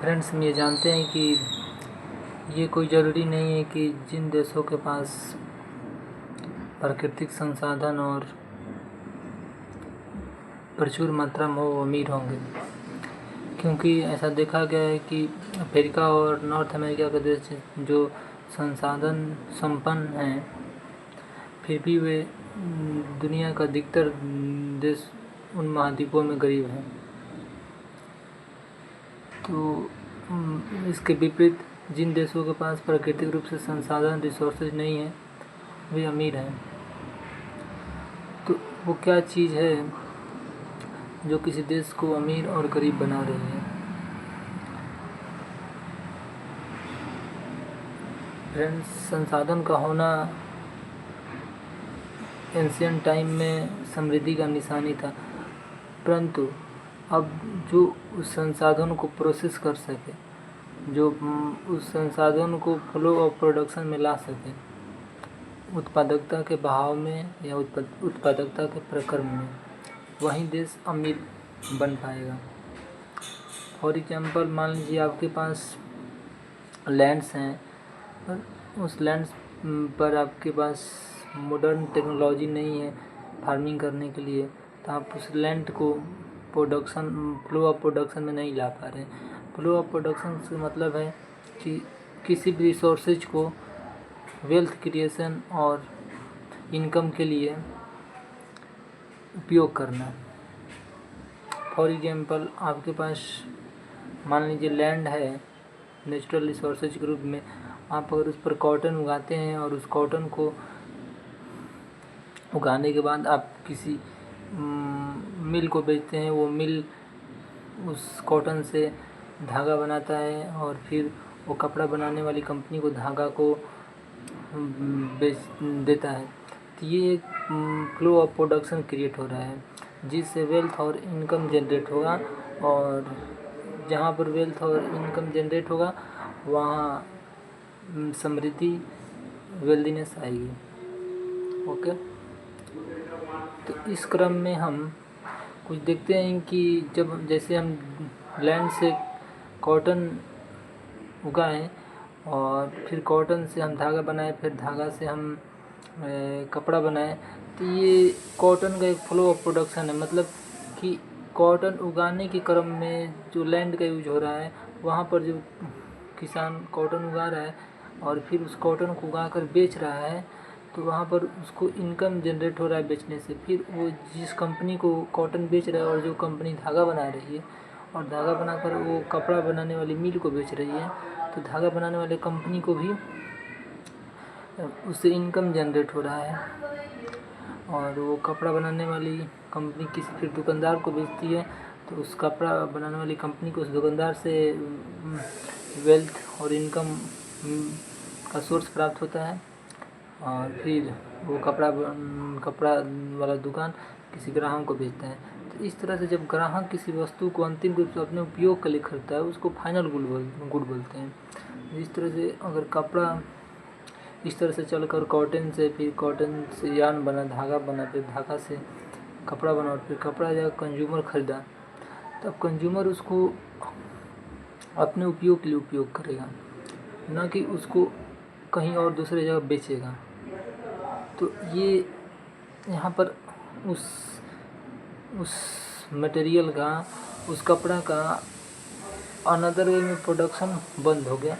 Friends, हम ये जानते हैं कि ये कोई ज़रूरी नहीं है कि जिन देशों के पास प्राकृतिक संसाधन और प्रचुर मात्रा में वो अमीर होंगे, क्योंकि ऐसा देखा गया है कि अफ्रीका और नॉर्थ अमेरिका के देश जो संसाधन संपन्न हैं, फिर भी वे दुनिया का अधिकतर देश उन महाद्वीपों में गरीब हैं। तो इसके विपरीत जिन देशों के पास प्राकृतिक रूप से संसाधन रिसोर्सेज नहीं है, वे अमीर हैं। तो वो क्या चीज़ है जो किसी देश को अमीर और गरीब बना रही है? फ्रेंड्स, संसाधन का होना एंशियंट टाइम में समृद्धि का निशानी था, परंतु अब जो उस संसाधन को प्रोसेस कर सके, जो उस संसाधन को फ्लो ऑफ प्रोडक्शन में ला सके, उत्पादकता के बहाव में या उत्पादकता के प्रक्रम में, वही देश अमीर बन पाएगा। फॉर एग्जांपल, मान लीजिए आपके पास लैंड्स हैं, उस लैंड्स पर आपके पास मॉडर्न टेक्नोलॉजी नहीं है फार्मिंग करने के लिए, तो आप उस लैंड को फ्लो ऑफ प्रोडक्शन में नहीं ला पा रहे हैं। फ्लो ऑफ प्रोडक्शन से मतलब है कि किसी भी रिसोर्सेज को वेल्थ क्रिएशन और इनकम के लिए उपयोग करना। फॉर एग्जांपल, आपके पास मान लीजिए लैंड है नेचुरल रिसोर्सेज के रूप में, आप अगर उस पर कॉटन उगाते हैं और उस कॉटन को उगाने के बाद आप किसी मिल को बेचते हैं, वो मिल उस कॉटन से धागा बनाता है और फिर वो कपड़ा बनाने वाली कंपनी को धागा को बेच देता है। तो ये एक फ्लो ऑफ प्रोडक्शन क्रिएट हो रहा है, जिससे वेल्थ और इनकम जनरेट होगा, और जहाँ पर वेल्थ और इनकम जनरेट होगा वहाँ समृद्धि, वेल्दीनेस आएगी। ओके, तो इस क्रम में हम कुछ देखते हैं कि जब जैसे हम लैंड से कॉटन उगाएं और फिर कॉटन से हम धागा बनाएं, फिर धागा से हम कपड़ा बनाएं, तो ये कॉटन का एक फ्लो ऑफ प्रोडक्शन है। मतलब कि कॉटन उगाने के क्रम में जो लैंड का यूज हो रहा है, वहाँ पर जो किसान कॉटन उगा रहा है और फिर उस कॉटन को उगा कर बेच रहा है, तो वहाँ पर उसको इनकम जनरेट हो रहा है बेचने से। फिर वो जिस कंपनी को कॉटन बेच रहा है और जो कंपनी धागा बना रही है और धागा बनाकर वो कपड़ा बनाने वाली मिल को बेच रही है, तो धागा बनाने वाले कंपनी को भी उससे इनकम जनरेट हो रहा है, और वो कपड़ा बनाने वाली कंपनी किसी फिर दुकानदार को बेचती है, तो उस कपड़ा बनाने वाली कंपनी को उस दुकानदार से वेल्थ और इनकम का सोर्स प्राप्त होता है, और फिर वो कपड़ा वाला दुकान किसी ग्राहक को बेचता है। तो इस तरह से जब ग्राहक किसी वस्तु को अंतिम रूप से अपने उपयोग के लिए खरीदता है, उसको फाइनल गुड बोलते हैं। इस तरह से अगर कपड़ा इस तरह से चलकर कॉटन से, फिर कॉटन से यार्न बना, धागा बना, फिर धागा से कपड़ा बना, और फिर कपड़ा जब कंज्यूमर खरीदा, तब कंज्यूमर उसको अपने उपयोग के लिए उपयोग करेगा, न कि उसको कहीं और दूसरे जगह बेचेगा। तो ये यहाँ पर उस मटेरियल का, उस कपड़ा का अनदर वे में प्रोडक्शन बंद हो गया,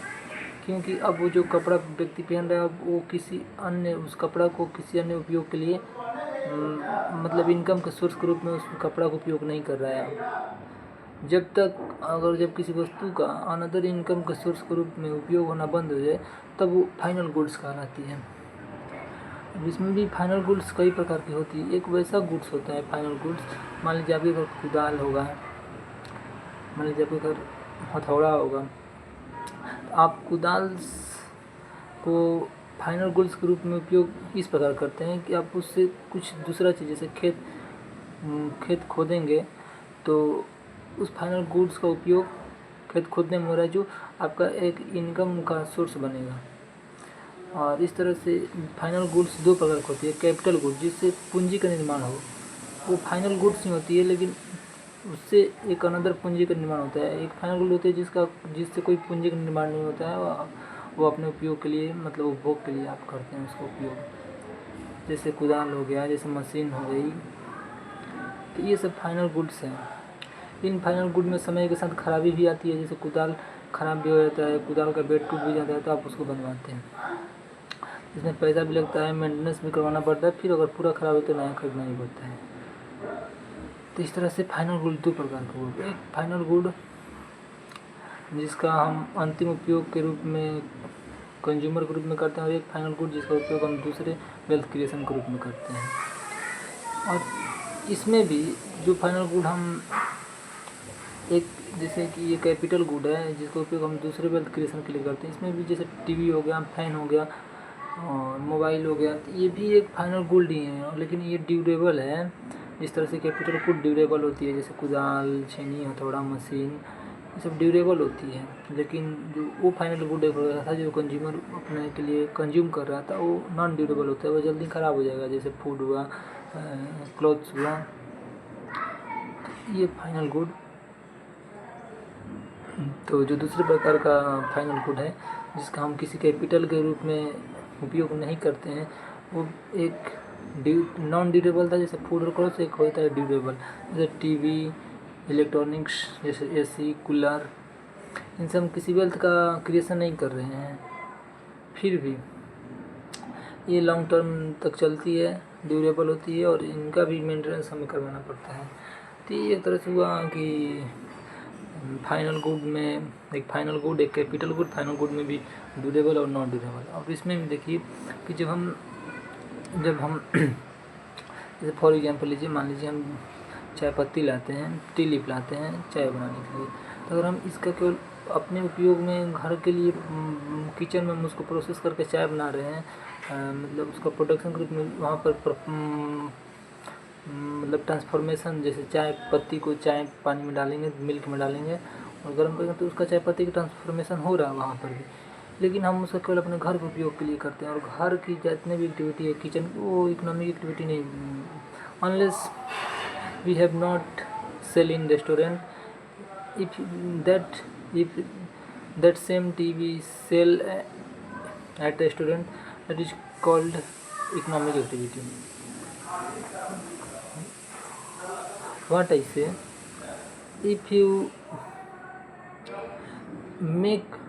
क्योंकि अब वो जो कपड़ा व्यक्ति पहन रहा है, अब वो किसी अन्य उस कपड़ा को किसी अन्य उपयोग के लिए मतलब इनकम के सोर्स के रूप में उस कपड़ा को उपयोग नहीं कर रहा है। जब किसी वस्तु का अनदर इनकम के सोर्स के रूप में उपयोग होना बंद हो जाए, तब वो फाइनल गुड्स कहलाती है। इसमें भी फाइनल गुड्स कई प्रकार की होती है। एक वैसा गुड्स होता है फाइनल गुड्स, मान लीजिए आपके घर कुदाल होगा, मान लीजिए आपके घर हथौड़ा होगा, तो आप कुदाल को फाइनल गुड्स के रूप में उपयोग इस प्रकार करते हैं कि आप उससे कुछ दूसरा चीज़, जैसे खेत खोदेंगे, तो उस फाइनल गुड्स का उपयोग खेत खोदने में हो रहा है, जो आपका एक इनकम का सोर्स बनेगा। और इस तरह से फाइनल गुड्स दो प्रकार की होती है। कैपिटल गुड्स, जिससे पूंजी का निर्माण हो, वो फाइनल गुड्स ही होती है, लेकिन उससे एक अनदर पूंजी का निर्माण होता है। एक फाइनल गुड होती है जिससे कोई पूंजी का निर्माण नहीं होता है, वो अपने उपयोग के लिए, मतलब उपभोग के लिए आप करते हैं उसका उपयोग। जैसे कुदाल हो गया, जैसे मशीन हो गई, तो ये सब फाइनल गुड्स हैं। इन फाइनल गुड में समय के साथ खराबी भी आती है। जैसे कुदाल ख़राब भी हो जाता है, कुदाल का बेड टूट भी जाता है, तो आप उसको बनवाते हैं। इसमें पैसा भी लगता है, मेंटेनेंस भी करवाना पड़ता है, फिर अगर पूरा ख़राब हो तो नया खरीदना ही पड़ता है। तो इस तरह से फाइनल गुड दो प्रकार का गुड। एक फाइनल गुड जिसका हम अंतिम उपयोग के रूप में, कंज्यूमर के रूप में करते हैं, और एक फाइनल गुड जिसका उपयोग हम दूसरे वेल्थ क्रिएशन के रूप में करते हैं। और इसमें भी जो फाइनल गुड हम एक, जैसे कि ये कैपिटल गुड है जिसका उपयोग हम दूसरे वेल्थ क्रिएशन के लिए करते हैं, इसमें भी जैसे टीवी हो गया, फैन हो गया और मोबाइल हो गया, तो ये भी एक फाइनल गुड ही है, लेकिन ये ड्यूरेबल है। जिस तरह से कैपिटल गुड ड्यूरेबल होती है, जैसे कुदाल, छेनी, हथौड़ा, मशीन, ये सब ड्यूरेबल होती है। लेकिन जो वो फाइनल गुड एक रहा था जो कंज्यूमर अपने के लिए कंज्यूम कर रहा था, वो नॉन ड्यूरेबल होता है, वो जल्दी ख़राब हो जाएगा, जैसे फूड हुआ, क्लॉथ्स हुआ। ये फाइनल गुड। तो जो दूसरे प्रकार का फाइनल गुड है जिसका हम किसी कैपिटल के रूप में उपयोग नहीं करते हैं, वो एक नॉन ड्यूरेबल था। जैसे फूड और क्लॉथ्स एक होता है ड्यूरेबल, जैसे टीवी, इलेक्ट्रॉनिक्स, जैसे एसी, कूलर, इनसे हम किसी वेल्थ का क्रिएशन नहीं कर रहे हैं, फिर भी ये लॉन्ग टर्म तक चलती है, ड्यूरेबल होती है, और इनका भी मेंटेनेंस हमें करवाना पड़ता है। तो ये एक तरह से हुआ कि फाइनल गुड में एक फाइनल गुड, एक कैपिटल गुड। फाइनल गुड में भी ड्यूरेबल और नॉन ड्यूरेबल। और इसमें भी देखिए कि जब हम जैसे फॉर एग्जांपल लीजिए, मान लीजिए हम चाय पत्ती लाते हैं, टी लीफ लाते हैं चाय बनाने के लिए, तो अगर हम इसका केवल अपने उपयोग में घर के लिए किचन में हम उसको प्रोसेस करके चाय बना रहे हैं, मतलब उसका प्रोडक्शन के रूप में वहाँ पर मतलब ट्रांसफॉर्मेशन, जैसे चाय पत्ती को चाय पानी में डालेंगे, मिल्क में डालेंगे और गर्म करेंगे, तो उसका चाय पत्ती का ट्रांसफॉर्मेशन हो रहा है वहाँ पर भी। लेकिन हम उसका केवल अपने घर के उपयोग के लिए करते हैं, और घर की जितने भी एक्टिविटी है किचन की, वो इकोनॉमिक एक्टिविटी नहीं, unless we have not sell in restaurant, if that same TV sell at restaurant, that is called economic activity. What I say, if you make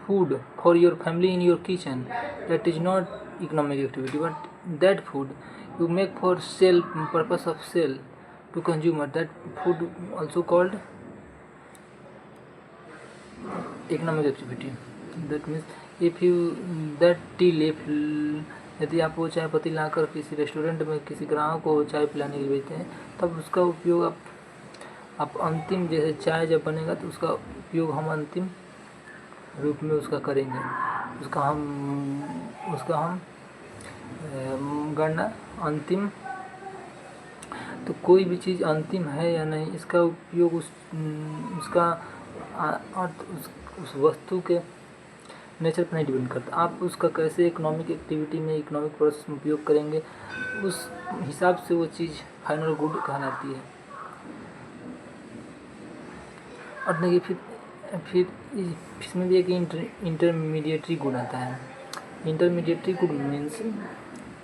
food for your family in your kitchen, that is not economic activity, but that food you make for sale, purpose of sale to consumer, that food also called economic activity. That means if you that tea leaf, यदि आप वो चाय पत्ती लाकर किसी restaurant में किसी ग्राहक को चाय पिलाने के लिए बेचते हैं, तब उसका उपयोग आप अंतिम, जैसे चाय जब बनेगा तो उसका उपयोग हम अंतिम रूप में उसका करेंगे, उसका हम गणना अंतिम। तो कोई भी चीज़ अंतिम है या नहीं, इसका उपयोग उसका अर्थ उस वस्तु के नेचर पर नहीं डिपेंड करता। आप उसका कैसे इकोनॉमिक एक्टिविटी में, इकोनॉमिक प्रोसेस में उपयोग करेंगे, उस हिसाब से वो चीज़ फाइनल गुड कहलाती है। और देखिए फिर इसमें भी एक इंटरमीडिएटरी गुड आता है। Intermediary good means,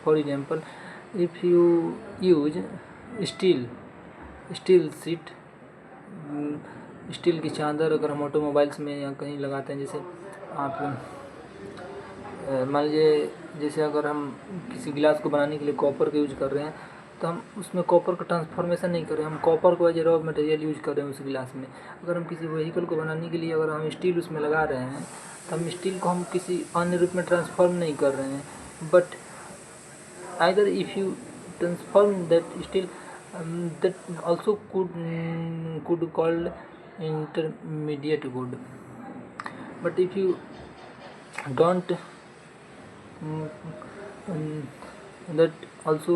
for example, if you use steel seat, steel की चादर अगर हम ऑटोमोबाइल्स में या कहीं लगाते हैं, जैसे आप मान लीजिए, जैसे अगर हम किसी गिलास को बनाने के लिए कॉपर का यूज कर रहे हैं, तो हम उसमें कॉपर का ट्रांसफॉर्मेशन नहीं कर रहे हैं, हम कॉपर को as a raw material use कर रहे हैं उस गिलास में। अगर हम किसी व्हीकल को बनाने के लिए अगर हम स्टील उसमें लगा रहे हैं, तो हम स्टील को हम किसी अन्य रूप में ट्रांसफॉर्म नहीं कर रहे हैं, but either if you transform that steel, that also could called intermediate good. But if you don't that also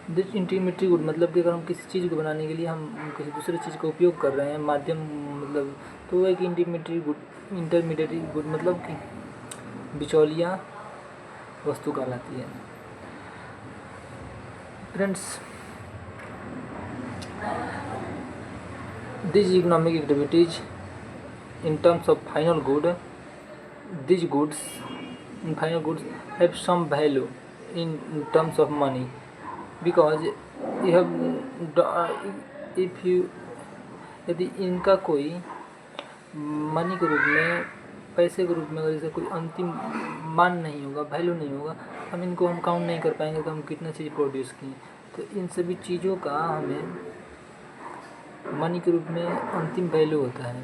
this intermediate good, मतलब कि अगर हम किसी चीज़ को बनाने के लिए हम किसी दूसरे चीज़ का उपयोग कर रहे हैं माध्यम, मतलब तो एक इंटरमीडिएट गुड मतलब कि बिचौलिया वस्तु कहलाती है। Friends, These economic activities in terms of final good, these goods final goods have some value in terms of money, because you have if you यदि इनका कोई मनी के रूप में, पैसे के रूप में अगर जैसे कोई अंतिम मान नहीं होगा, वैल्यू नहीं होगा, हम काउंट नहीं कर पाएंगे कि हम कितना चीज़ प्रोड्यूस किए। तो इन सभी चीज़ों का हमें मनी के रूप में अंतिम वैल्यू होता है,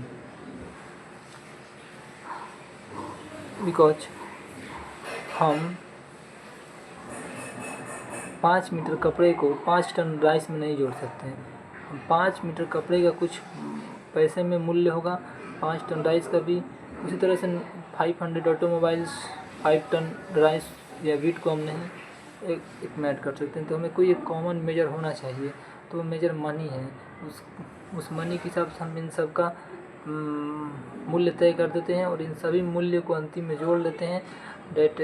बिकॉज हम 5 मीटर कपड़े को 5 टन राइस में नहीं जोड़ सकते हैं। 5 मीटर कपड़े का कुछ पैसे में मूल्य होगा, 5 टन राइस का भी। उसी तरह से 500 ऑटोमोबाइल्स 5 टन राइस या वीट को हम नहीं एक मैट कर सकते हैं। तो हमें कोई एक कॉमन मेजर होना चाहिए, तो मेजर मनी है। उस मनी के हिसाब से हम इन सब का मूल्य तय कर देते हैं और इन सभी मूल्य को अंतिम में जोड़ लेते हैं। डेट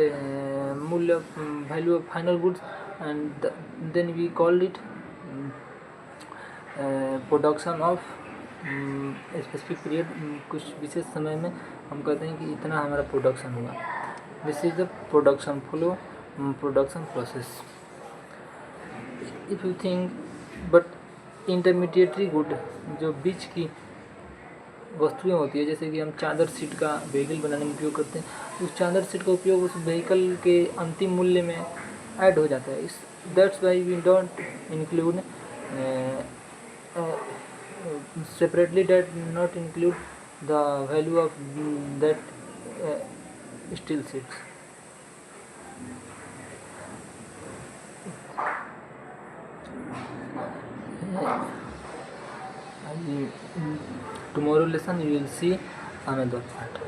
मूल्य value of final goods, and then we called it production of specific period. कुछ विशेष समय में हम कहते हैं कि इतना हमारा प्रोडक्शन हुआ। This is the production flow, production process. If you think but intermediary good, जो बीच की वस्तुएं होती है, जैसे कि हम चादर सीट का व्हीकल बनाने में उपयोग करते हैं, उस चादर सीट का उपयोग उस व्हीकल के अंतिम मूल्य में ऐड हो जाता है। That's why we don't include separately, that not include the value of that steel sheets. Tomorrow lesson you will see another part.